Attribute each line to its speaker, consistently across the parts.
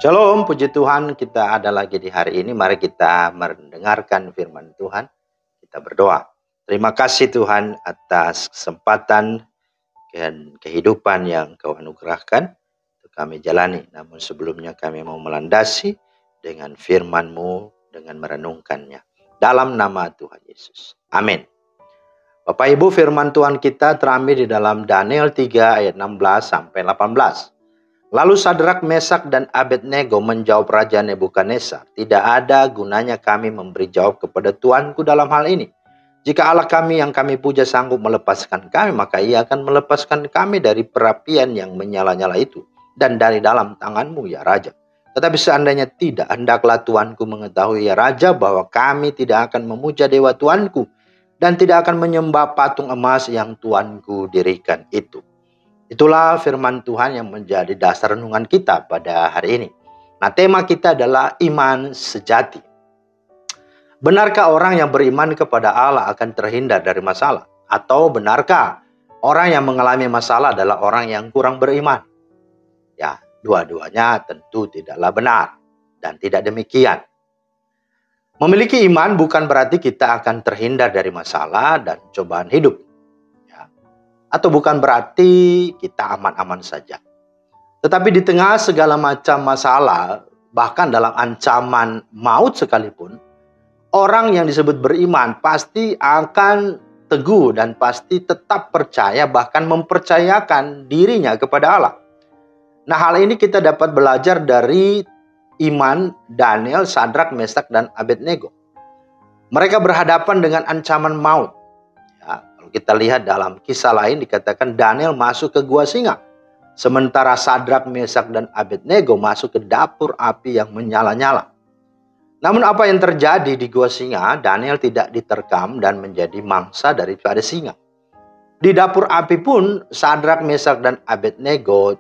Speaker 1: Shalom, puji Tuhan, kita ada lagi di hari ini. Mari kita mendengarkan firman Tuhan. Kita berdoa. Terima kasih Tuhan atas kesempatan dan kehidupan yang Kau anugerahkan untuk kami jalani. Namun sebelumnya kami mau melandasi dengan firman-Mu, dengan merenungkannya. Dalam nama Tuhan Yesus. Amin. Bapak Ibu, firman Tuhan kita terambil di dalam Daniel 3 ayat 16 sampai 18. Lalu Sadrak, Mesak, dan Abednego menjawab Raja Nebukadnezar, "Tidak ada gunanya kami memberi jawab kepada Tuanku dalam hal ini. Jika Allah kami yang kami puja sanggup melepaskan kami, maka ia akan melepaskan kami dari perapian yang menyala-nyala itu, dan dari dalam tanganmu, ya Raja. Tetapi seandainya tidak, hendaklah Tuanku mengetahui, ya Raja, bahwa kami tidak akan memuja dewa Tuanku, dan tidak akan menyembah patung emas yang Tuanku dirikan itu." Itulah firman Tuhan yang menjadi dasar renungan kita pada hari ini. Nah, tema kita adalah iman sejati. Benarkah orang yang beriman kepada Allah akan terhindar dari masalah? Atau benarkah orang yang mengalami masalah adalah orang yang kurang beriman? Ya, dua-duanya tentu tidaklah benar dan tidak demikian. Memiliki iman bukan berarti kita akan terhindar dari masalah dan cobaan hidup. Atau bukan berarti kita aman-aman saja. Tetapi di tengah segala macam masalah, bahkan dalam ancaman maut sekalipun, orang yang disebut beriman pasti akan teguh dan pasti tetap percaya, bahkan mempercayakan dirinya kepada Allah. Nah, hal ini kita dapat belajar dari iman Daniel, Sadrak, Mesak, dan Abednego. Mereka berhadapan dengan ancaman maut. Kita lihat dalam kisah lain dikatakan Daniel masuk ke gua singa. Sementara Sadrak, Mesak, dan Abednego masuk ke dapur api yang menyala-nyala. Namun apa yang terjadi di gua singa, Daniel tidak diterkam dan menjadi mangsa daripada singa. Di dapur api pun Sadrak, Mesak, dan Abednego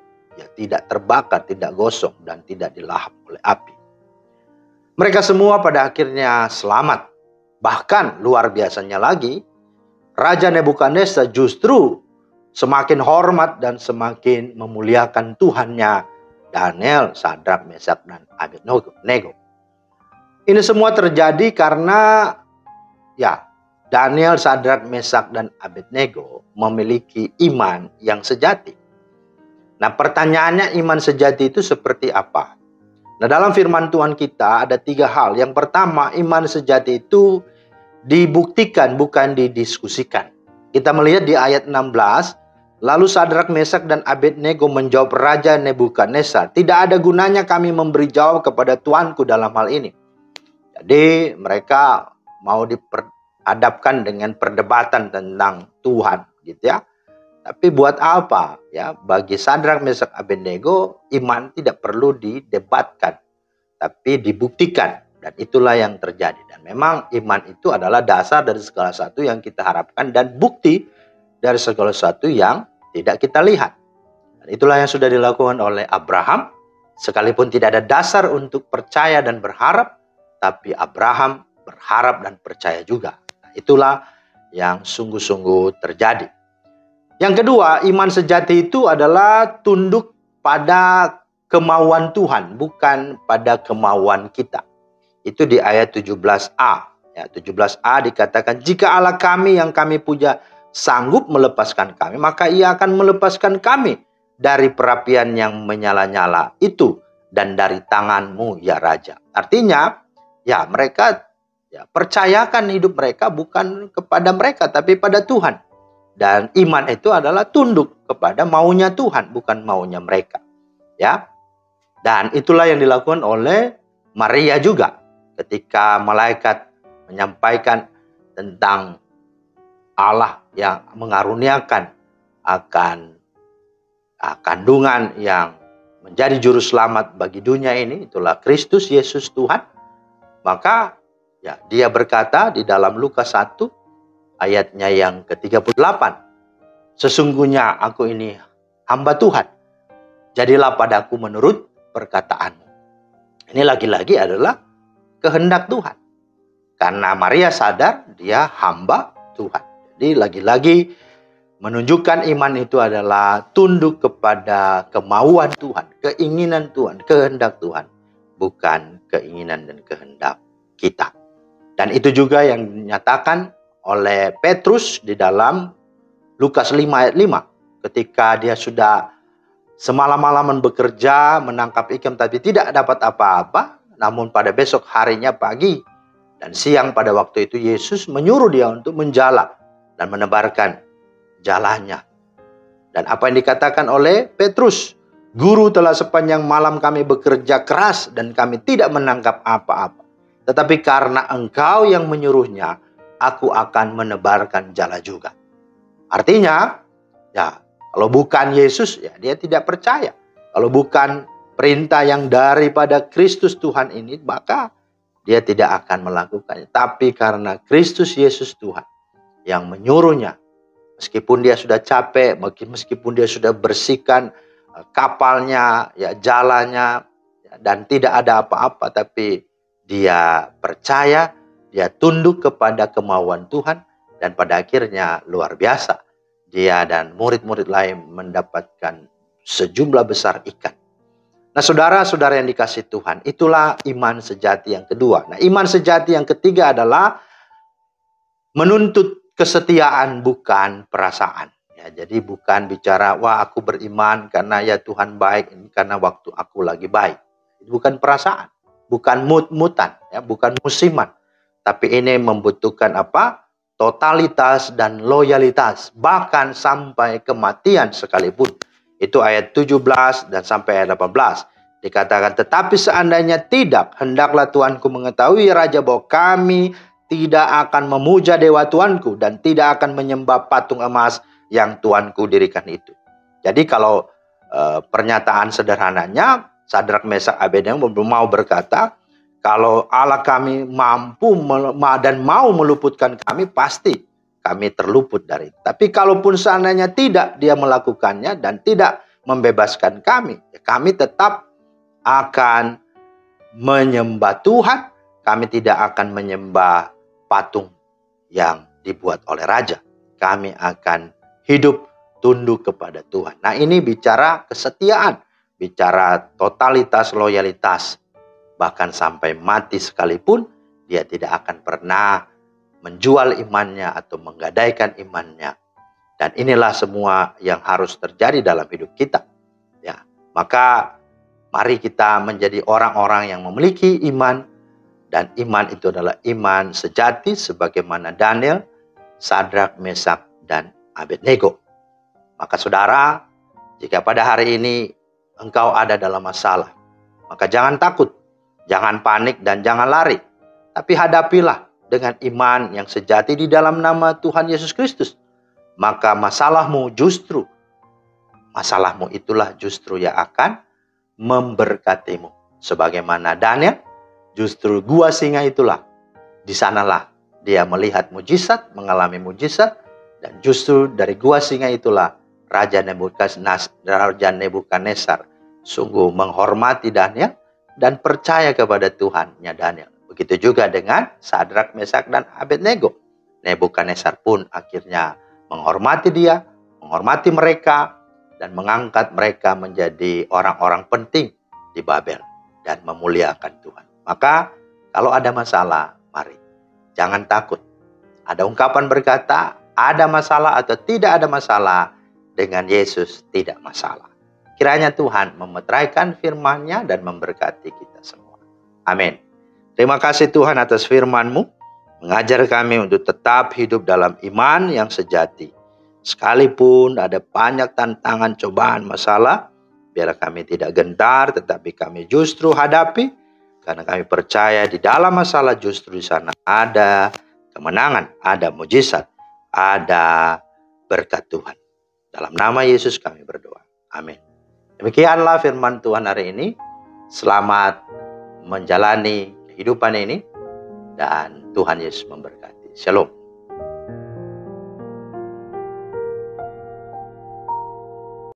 Speaker 1: tidak terbakar, tidak gosong, dan tidak dilahap oleh api. Mereka semua pada akhirnya selamat. Bahkan luar biasanya lagi, Raja Nebukadnezar justru semakin hormat dan semakin memuliakan Tuhannya Daniel, Sadrak, Mesak, dan Abednego. Ini semua terjadi karena Daniel, Sadrak, Mesak, dan Abednego memiliki iman yang sejati. Nah, pertanyaannya, iman sejati itu seperti apa? Nah, dalam firman Tuhan kita ada 3 hal. Yang pertama, iman sejati itu dibuktikan, bukan didiskusikan. Kita melihat di ayat 16, lalu Sadrak, Mesak, dan Abednego menjawab Raja Nebukadnezar, "Tidak ada gunanya kami memberi jawab kepada Tuanku dalam hal ini." Jadi mereka mau diperhadapkan dengan perdebatan tentang Tuhan, gitu ya. Tapi buat apa? Ya, bagi Sadrak, Mesak, Abednego, iman tidak perlu didebatkan, tapi dibuktikan. Dan itulah yang terjadi. Dan memang iman itu adalah dasar dari segala sesuatu yang kita harapkan dan bukti dari segala sesuatu yang tidak kita lihat. Dan itulah yang sudah dilakukan oleh Abraham. Sekalipun tidak ada dasar untuk percaya dan berharap, tapi Abraham berharap dan percaya juga. Nah, itulah yang sungguh-sungguh terjadi. Yang kedua, iman sejati itu adalah tunduk pada kemauan Tuhan, bukan pada kemauan kita. Itu di ayat 17a. 17a dikatakan, "Jika Allah kami yang kami puja sanggup melepaskan kami, maka ia akan melepaskan kami dari perapian yang menyala-nyala itu dan dari tanganmu, ya Raja." Artinya, mereka percayakan hidup mereka bukan kepada mereka, tapi pada Tuhan. Dan iman itu adalah tunduk kepada maunya Tuhan, bukan maunya mereka. Dan itulah yang dilakukan oleh Maria juga. Ketika malaikat menyampaikan tentang Allah yang mengaruniakan akan kandungan yang menjadi juru selamat bagi dunia ini, itulah Kristus Yesus Tuhan. Maka dia berkata di dalam Lukas 1 ayatnya yang ke-38, "Sesungguhnya aku ini hamba Tuhan, jadilah padaku menurut perkataanmu." Ini lagi-lagi adalah kehendak Tuhan. Karena Maria sadar dia hamba Tuhan. Jadi lagi-lagi menunjukkan iman itu adalah tunduk kepada kemauan Tuhan, keinginan Tuhan, kehendak Tuhan, bukan keinginan dan kehendak kita. Dan itu juga yang dinyatakan oleh Petrus di dalam Lukas 5 ayat 5. Ketika dia sudah semalam-malaman bekerja, menangkap ikan tapi tidak dapat apa-apa. Namun pada besok harinya pagi dan siang pada waktu itu Yesus menyuruh dia untuk menjala dan menebarkan jalannya. Dan apa yang dikatakan oleh Petrus? Guru, telah sepanjang malam kami bekerja keras dan kami tidak menangkap apa-apa. Tetapi karena engkau yang menyuruhnya, aku akan menebarkan jala juga. Artinya, ya, kalau bukan Yesus, ya dia tidak percaya. Kalau bukan perintah yang daripada Kristus Tuhan ini, maka dia tidak akan melakukannya. Tapi karena Kristus Yesus Tuhan yang menyuruhnya, meskipun dia sudah capek, meskipun dia sudah bersihkan kapalnya, ya jalannya, ya, dan tidak ada apa-apa, tapi dia percaya, dia tunduk kepada kemauan Tuhan, dan pada akhirnya luar biasa. Dia dan murid-murid lain mendapatkan sejumlah besar ikan. Nah, saudara-saudara yang dikasihi Tuhan, itulah iman sejati yang kedua. Nah, iman sejati yang ketiga adalah menuntut kesetiaan, bukan perasaan. Ya, jadi bukan bicara, wah aku beriman karena ya Tuhan baik, karena waktu aku lagi baik. Itu bukan perasaan, bukan mut-mutan, ya, bukan musiman. Tapi ini membutuhkan apa? Totalitas dan loyalitas, bahkan sampai kematian sekalipun. Itu ayat 17 dan sampai ayat 18. Dikatakan, tetapi seandainya tidak, hendaklah Tuanku mengetahui Raja bahwa kami tidak akan memuja dewa Tuanku dan tidak akan menyembah patung emas yang Tuanku dirikan itu. Jadi kalau pernyataan sederhananya, Sadrak, Mesak, Abednego mau berkata, kalau Allah kami mampu dan mau meluputkan kami, pasti kami terluput dari itu. Tapi kalaupun seandainya tidak dia melakukannya dan tidak membebaskan kami, kami tetap akan menyembah Tuhan. Kami tidak akan menyembah patung yang dibuat oleh raja. Kami akan hidup tunduk kepada Tuhan. Nah, ini bicara kesetiaan, bicara totalitas, loyalitas. Bahkan sampai mati sekalipun, dia tidak akan pernah menjual imannya atau menggadaikan imannya. Dan inilah semua yang harus terjadi dalam hidup kita. Ya, maka mari kita menjadi orang-orang yang memiliki iman. Dan iman itu adalah iman sejati sebagaimana Daniel, Sadrak, Mesak, dan Abednego. Maka saudara, jika pada hari ini engkau ada dalam masalah, maka jangan takut. Jangan panik dan jangan lari. Tapi hadapilah dengan iman yang sejati di dalam nama Tuhan Yesus Kristus. Maka masalahmu itulah justru yang akan memberkatimu. Sebagaimana Daniel, justru gua singa itulah. Di sanalah dia melihat mujizat, mengalami mujizat. Dan justru dari gua singa itulah Raja Nebukadnezar sungguh menghormati Daniel dan percaya kepada Tuhannya Daniel. Begitu juga dengan Sadrak, Mesak, dan Abednego. Nebukadnezar pun akhirnya menghormati dia, menghormati mereka, dan mengangkat mereka menjadi orang-orang penting di Babel dan memuliakan Tuhan. Maka kalau ada masalah, mari jangan takut. Ada ungkapan berkata, ada masalah atau tidak ada masalah, dengan Yesus tidak masalah. Kiranya Tuhan memeteraikan firman-Nya dan memberkati kita semua. Amin. Terima kasih Tuhan atas firman-Mu, mengajar kami untuk tetap hidup dalam iman yang sejati. Sekalipun ada banyak tantangan, cobaan, masalah, biar kami tidak gentar, tetapi kami justru hadapi, karena kami percaya di dalam masalah justru di sana ada kemenangan, ada mujizat, ada berkat Tuhan. Dalam nama Yesus kami berdoa. Amin. Demikianlah firman Tuhan hari ini. Selamat menjalani kehidupan ini. Dan Tuhan Yesus memberkati. Shalom.